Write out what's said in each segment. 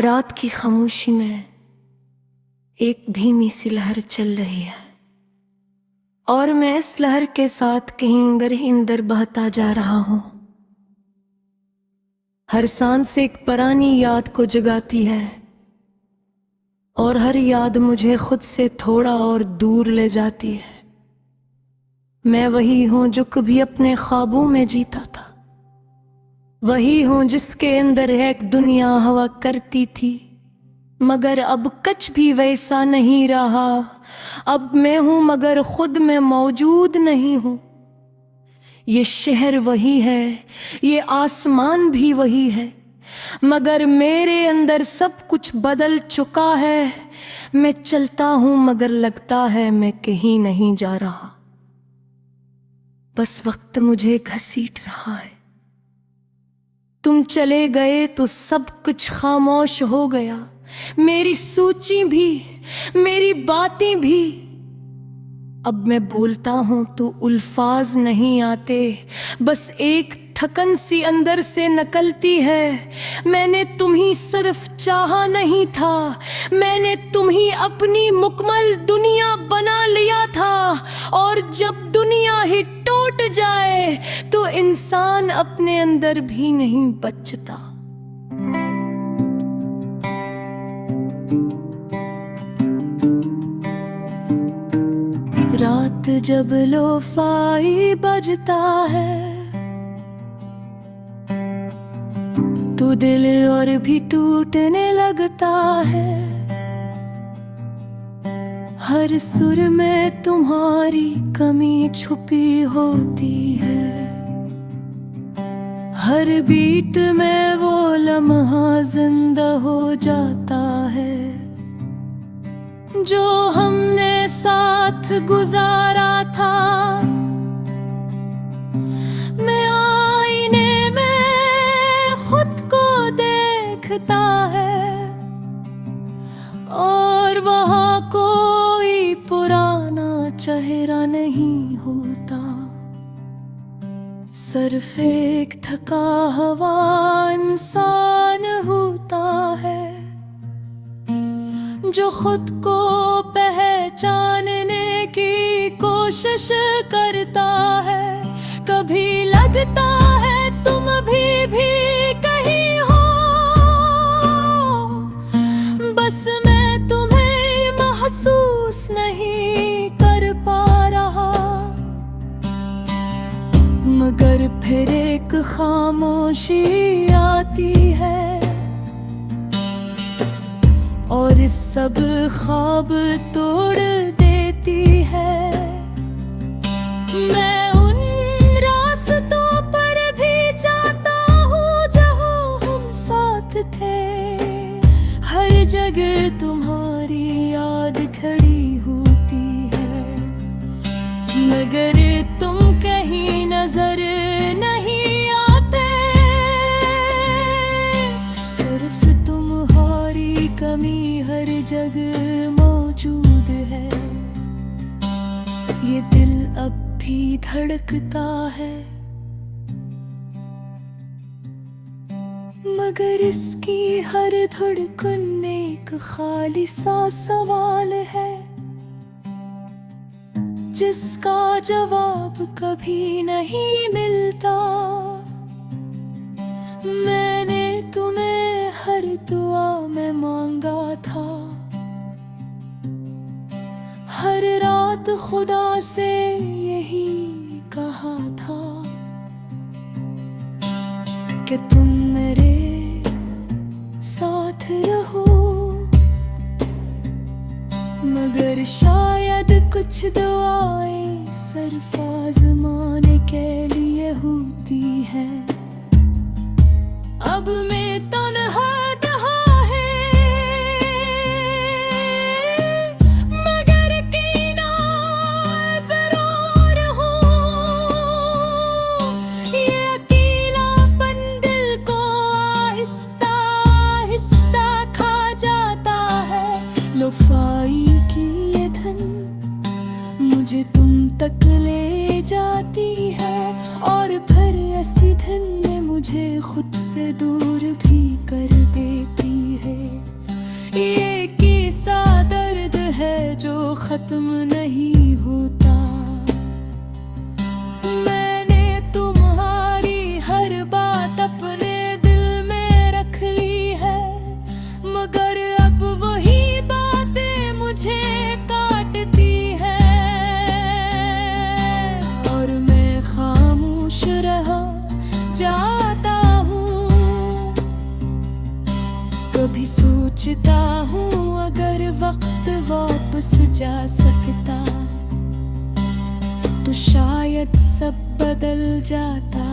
रात की खामोशी में एक धीमी सी लहर चल रही है और मैं इस लहर के साथ कहीं अंदर ही अंदर बहता जा रहा हूं। हर सांस एक पुरानी याद को जगाती है और हर याद मुझे खुद से थोड़ा और दूर ले जाती है। मैं वही हूं जो कभी अपने ख्वाबों में जीता था, वही हूं जिसके अंदर एक दुनिया हवा करती थी, मगर अब कुछ भी वैसा नहीं रहा। अब मैं हूं मगर खुद में मौजूद नहीं हूं। ये शहर वही है, ये आसमान भी वही है, मगर मेरे अंदर सब कुछ बदल चुका है। मैं चलता हूं मगर लगता है मैं कहीं नहीं जा रहा, बस वक्त मुझे घसीट रहा है। तुम चले गए तो सब कुछ खामोश हो गया, मेरी सूची भी, मेरी बातें भी। अब मैं बोलता हूं तो अल्फाज नहीं आते, बस एक थकन सी अंदर से निकलती है। मैंने तुम्ही सिर्फ चाहा नहीं था, मैंने तुम्ही अपनी मुकम्मल दुनिया बना लिया था। और जब दुनिया ही टूट जाए तो इंसान अपने अंदर भी नहीं बचता। रात जब लोफाई बजता है तो दिल और भी टूटने लगता है। हर सुर में तुम्हारी कमी छुपी होती है, हर बीट में वो लम्हा जिंदा हो जाता है जो हमने साथ गुजारा था। मैं आईने में खुद को देखता है और वहाँ कोई पुराना चेहरा नहीं होता, सिर्फ एक थका हुआ इंसान होता है जो खुद को पहचानने की कोशिश करता है। कभी लगता है तुम अभी भी कहीं हो, बस मैं तुम्हें महसूस नहीं कर पा रहा। मगर फिर एक खामोशी आती है और सब ख्वाब तोड़ देती है। मैं उन रास्तों पर भी जाता हूँ जहाँ हम साथ थे, हर जगह तुम्हारी याद खड़ी होती है, मगर तुम कहीं नजर नहीं आते। सिर्फ तुम्हारी कमी हर जगह मौजूद है। ये दिल अब भी धड़कता है, मगर इसकी हर धड़कन एक खाली सा सवाल है जिसका जवाब कभी नहीं मिलता। मैंने तुम्हें हर दुआ में मांगा था, हर रात खुदा से यही कहा था कि तुम मेरे साथ रहो, मगर शायद कुछ दुआएं सिर्फ आज़माने के लिए होती है। अब मैं तन्हा है, मगर कीना जरूर हूँ। ये अकेलापन दिल को आहिस्ता आहिस्ता खा जाता है। लोफाई की ये धन मुझे तुम तक ले जाती है और फिर ऐसी धन में मुझे खुद से दूर भी कर देती है। खत्म नहीं होता। मैंने तुम्हारी हर बात अपने दिल में रख ली है, मगर अब वही बातें मुझे काटती है। और मैं खामोश रहा जाता हूँ। कभी सोचता हूँ अगर वक्त वापस जा सकता तो शायद सब बदल जाता।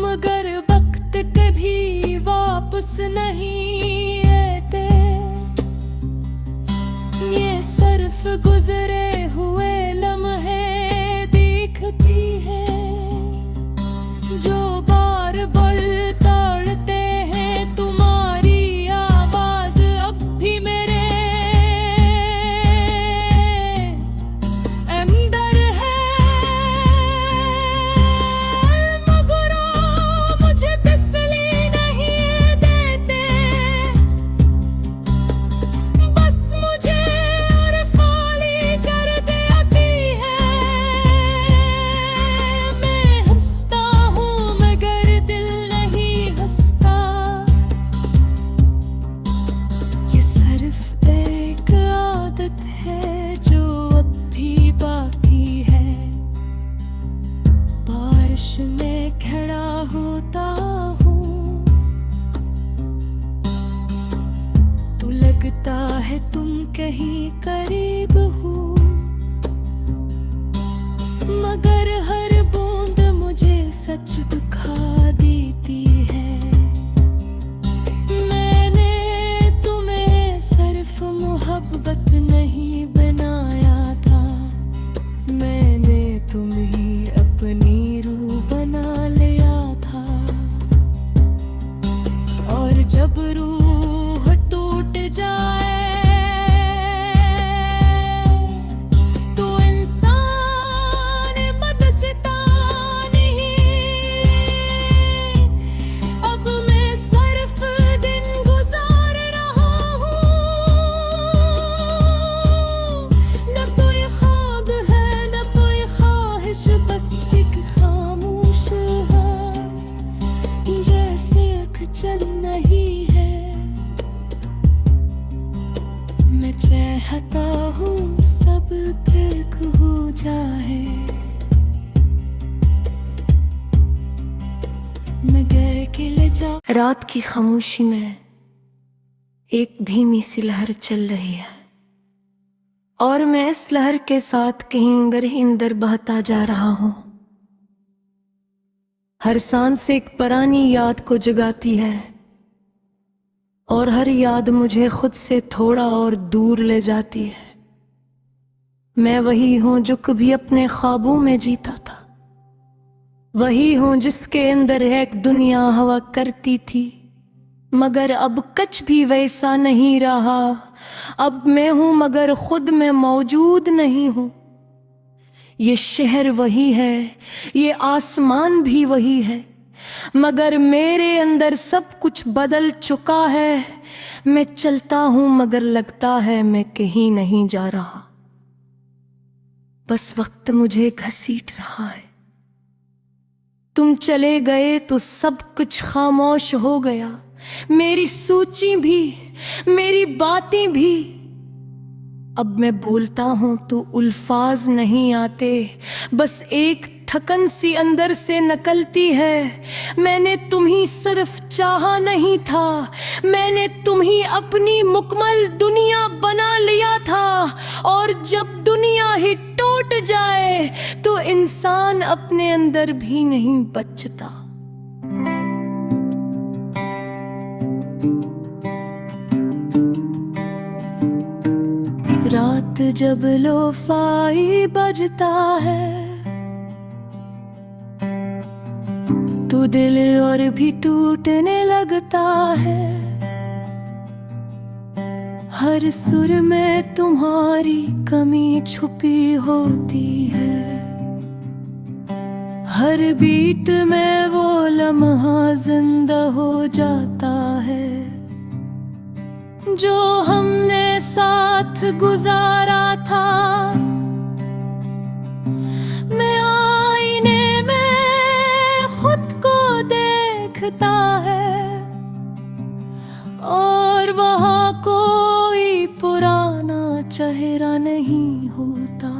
मगर वक्त कभी वापस नहीं आते, ये सिर्फ गुजरे हुए लम्हे दिखती है जो बार बार तड़ते हैं। तुम्हारी आवाज अब भी मेरे अंदर है, मगर वो मुझे तसल्ली नहीं देते। बस मुझे और फाली कर देती है। मैं हंसता हूँ मगर दिल नहीं हंसता। ये सिर्फ एक आदत है जो अब भी बाकी है। बारिश में खड़ा होता हूँ तो लगता है तुम कहीं करीब हो, मगर हर बूंद मुझे सच दिखा देती है। मैंने तुम्हें सिर्फ मोहब्बत नहीं बनाया था, मैंने तुम्हें अपनी रूह बना लिया था। और जब रूह टूट जाए तो इंसान बचता नहीं। अब मैं सिर्फ दिन गुजार रहा हूँ, न कोई ख्वाब है न कोई ख्वाहिश, बस एक खामोश है जैसे एक चल नहीं है। मैं चाहता हूँ सब ठीक हो जाए, मगर के ले जा। रात की खामोशी में एक धीमी सी लहर चल रही है और मैं इस लहर के साथ कहीं अंदर ही अंदर बहता जा रहा हूँ। हर सांस एक पुरानी याद को जगाती है और हर याद मुझे खुद से थोड़ा और दूर ले जाती है। मैं वही हूँ जो कभी अपने ख्वाबों में जीता था, वही हूँ जिसके अंदर एक दुनिया हवा करती थी, मगर अब कुछ भी वैसा नहीं रहा। अब मैं हूँ मगर खुद में मौजूद नहीं हूँ। ये शहर वही है, ये आसमान भी वही है, मगर मेरे अंदर सब कुछ बदल चुका है। मैं चलता हूँ मगर लगता है मैं कहीं नहीं जा रहा, बस वक्त मुझे घसीट रहा है। तुम चले गए तो सब कुछ खामोश हो गया, मेरी सोचें भी, मेरी बातें भी। अब मैं बोलता हूँ तो अल्फाज नहीं आते, बस एक थकन सी अंदर से निकलती है। मैंने तुम्ही सिर्फ चाहा नहीं था, मैंने तुम्ही अपनी मुकम्मल दुनिया बना लिया था। और जब दुनिया ही टूट जाए तो इंसान अपने अंदर भी नहीं बचता। रात जब लोफाई बजता है तो दिल और भी टूटने लगता है। हर सुर में तुम्हारी कमी छुपी होती है, हर बीट में वो लम्हा जिंदा हो जाता है। जो हमने साथ गुजारा था। मैं आईने में खुद को देखता है और वहाँ कोई पुराना चेहरा नहीं होता।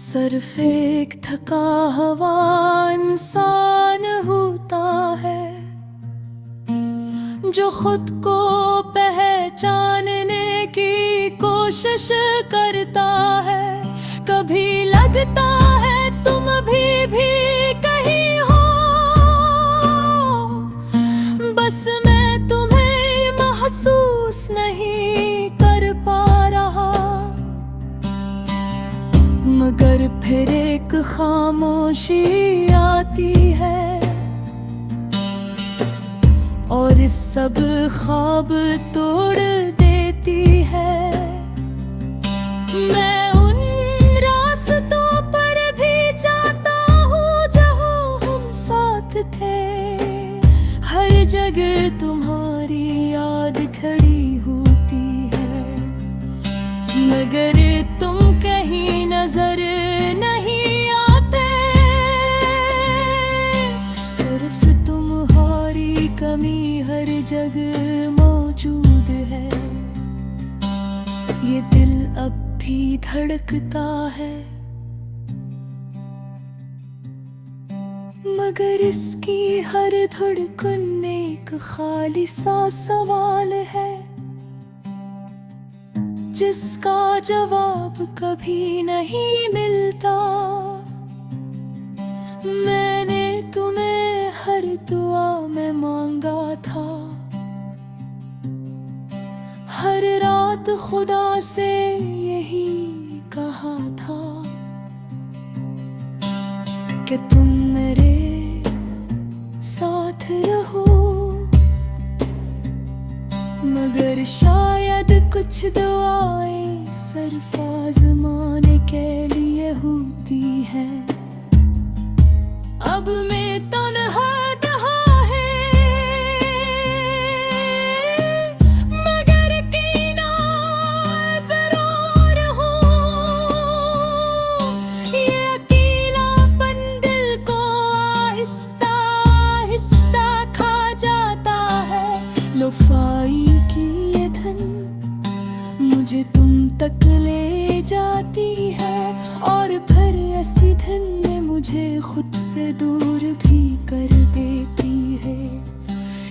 सिर्फ एक थका हुआ इंसान होता है जो खुद को पहचानने की कोशिश करता है। कभी लगता है तुम भी कहीं हो, बस मैं तुम्हें महसूस नहीं कर पा रहा। मगर फिर एक खामोशी आती है और इस सब ख्वाब तोड़ देती है। मैं उन रास्तों पर भी जाता हूँ जहाँ हम साथ थे। हर जगह तुम्हारी याद खड़ी होती है, मगर तुम कहीं नजर नहीं आते। सिर्फ तुम्हारी कमी हर जगह मौजूद है। ये दिल अब भी धड़कता है, मगर इसकी हर धड़कन एक खाली सा सवाल है जिसका जवाब कभी नहीं मिलता। मैंने तुम्हें हर दुआ में मांगा था, हर रात खुदा से यही कहा था कि तुम मेरे साथ रहो। मगर शायद कुछ दुआएं सिर्फ आज़माने के लिए होती है। अब मैं तन्हा है, मगर कीना जरूर हूँ। ये अकेलापन दिल को आहिस्ता आहिस्ता खा जाता है। लोफाई की ये धन मुझे तुम तक ले जाती है और फिर ऐसी धन में मुझे खुद से दूर भी कर देती है।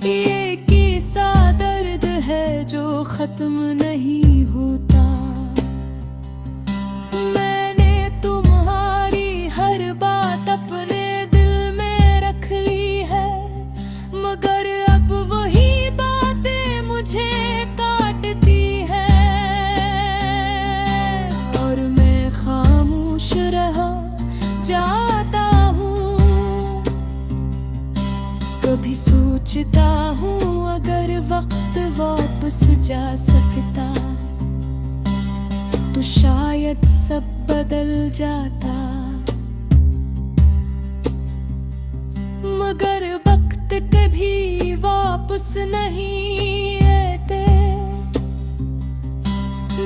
ये कैसा दर्द है जो खत्म नहीं होता। मैंने तुम्हारी हर बात अपने दिल में रख ली है, मगर अब वही बातें मुझे काटती है और मैं खामोश रहा जाता हूँ। कभी सोचता हूँ अगर वक्त वापस जा सकता तो शायद सब बदल जाता। मगर वक्त कभी वापस नहीं आते,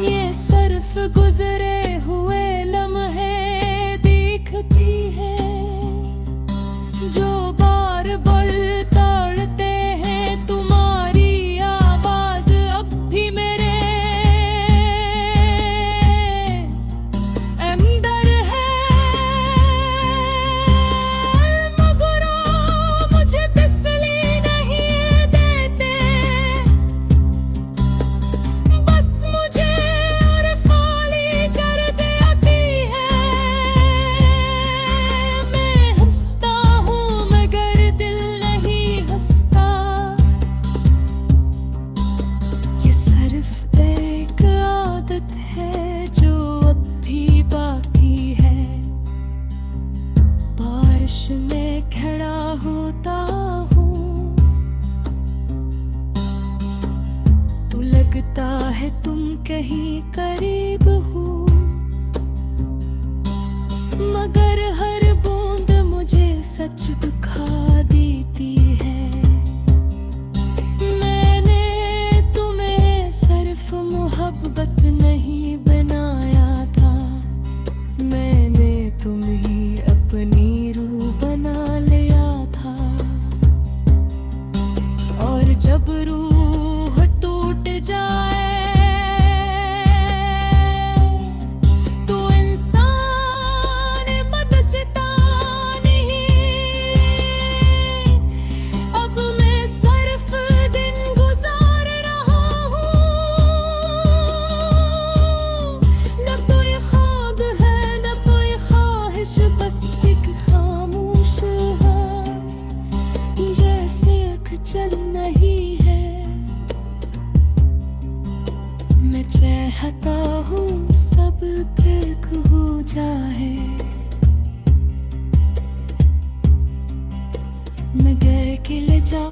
ये सिर्फ गुजरे हुए लम्हे दिखती है जो बार बार तड़ते हैं। तुम्हारी आवाज अब भी मेरे अंदर है, मगर मुझे तसल्ली नहीं देते। बस मुझे और फाली कर देती है। मैं हंसता हूँ मगर दिल नहीं हंसता। ये सिर्फ एक आदत है जो अब भी बाकी है। बारिश में खड़ा होता हूँ तो लगता है तुम कहीं करीब हो, मगर हर बूंद मुझे सच दिखा देती है। मैंने जब रूह टूट जाए तो इंसान बदचता नहीं। अब मैं सिर्फ दिन गुजार रहा हूँ, न कोई ख्वाब है न कोई ख्वाहिश, बस एक खामोश है जैसे चल नहीं है। मैं चाहता हूँ सब ठीक हो जाए, मैं घर के ले जा